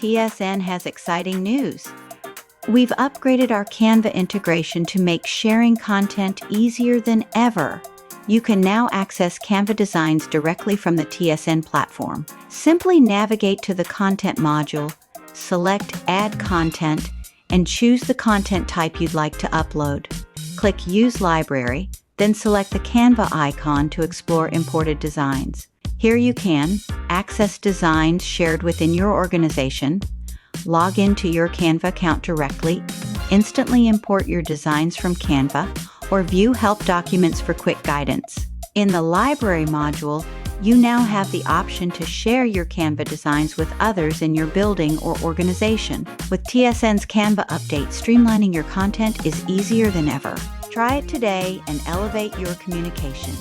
TSN has exciting news. We've upgraded our Canva integration to make sharing content easier than ever. You can now access Canva designs directly from the TSN platform. Simply navigate to the Content module, select Add Content, and choose the content type you'd like to upload. Click Use Library, then select the Canva icon to explore imported designs. Here you can access designs shared within your organization, log into your Canva account directly, instantly import your designs from Canva, or view help documents for quick guidance. In the Library module, you now have the option to share your Canva designs with others in your building or organization. With TSN's Canva update, streamlining your content is easier than ever. Try it today and elevate your communication.